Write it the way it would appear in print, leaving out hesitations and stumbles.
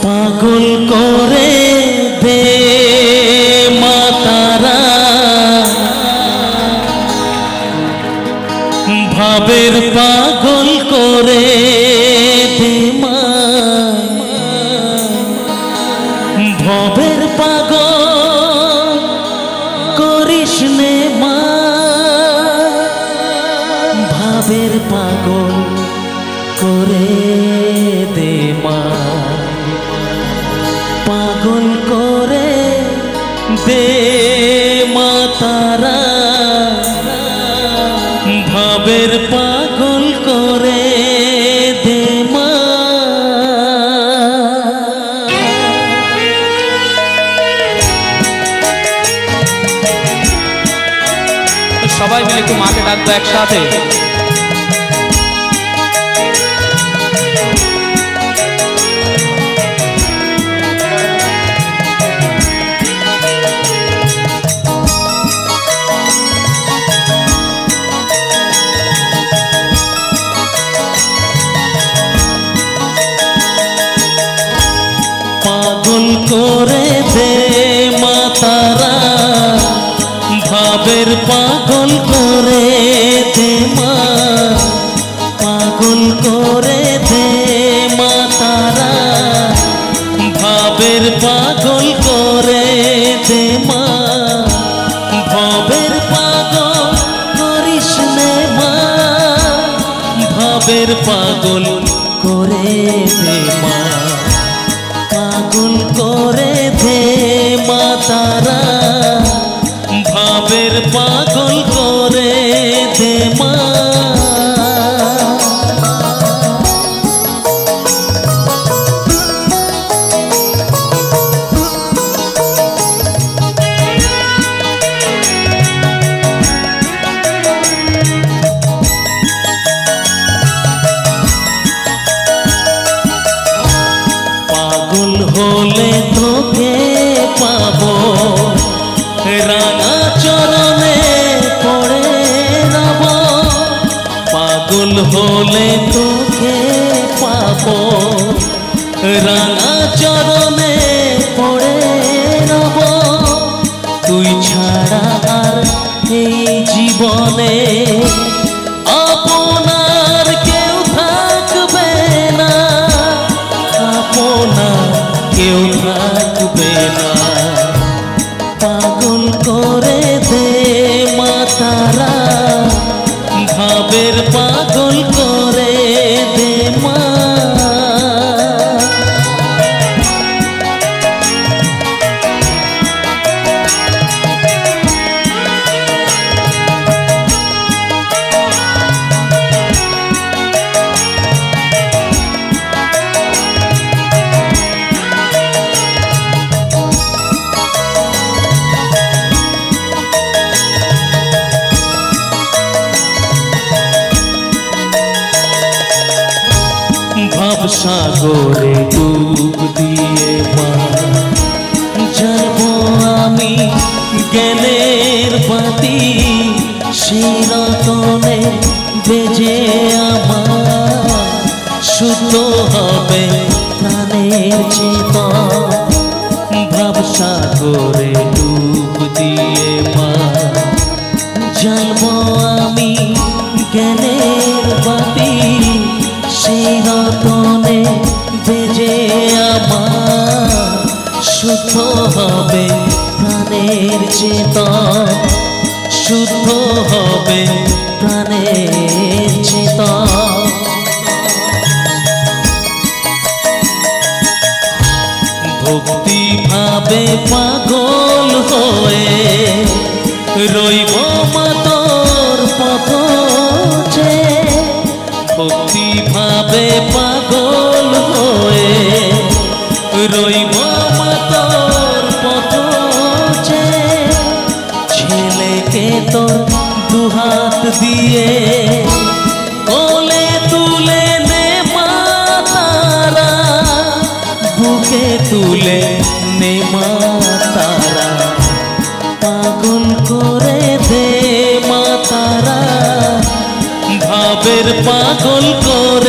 পাগল করে দে মা তারা, ভাবের পাগল করে দে মা, ভবের পাগল করিস নে মা, ভাবের পাগল করে দে মা, পাগল করে দে মা তারা, ভাবের পাগল করে দে মা। সবাই মিলে একটু মাকে ডাকবো একসাথে। পাগল করে দে মা তারা, ভাবের পাগল করে দে মা, পাগল করে দে মা তারা, ভাবের পাগল করে দে মা, ভবের পাগল করিস নে মা, ভাবের পাগল করে দে মা, পাগল করে দে মা তারা, ভাবের পাগল করে দে মা। পাগল হলে তোকে পাবো, রাঙা চরণে পড়ে রব, পাগল হলে তোকে পাবো, রাঙা চরণে পড়ে রব, তুই ছাড়া আর এই জীবনে আপনার কেউ থাকবে না, আপনার কেউ থাকবে না, পাগল করে দে মা তারা, ভাবের পাগল করে দে মা। ভাবসাগরে ডুব দিয়ে মা, জ্বালবো আমি জ্ঞানের বাতি, সেই রতনে বেজে আমার শুদ্ধ হবে প্রাণের চেতন, ভাবসাগরে ডুব দিয়ে মা, জ্বালবো আমি জ্ঞানের বাতি, সেই রতনে বেজে আমার শুদ্ধ হবে প্রাণের চেতন, শুদ্ধ হবে প্রাণের চেতন। ভক্তি ভাবে পাগল হয়ে রইব মা তোর পথ চেয়ে, ভক্তি ভাবে পাগল হয়ে রইব মা তোর পথ চেয়ে, ছেলেকে তোর দুহাত দিয়ে কোলে তুলে নে মা তারা, বুকে তুলে নে মা তারা, পাগল করে দে মা তারা, ভাবের পাগল করে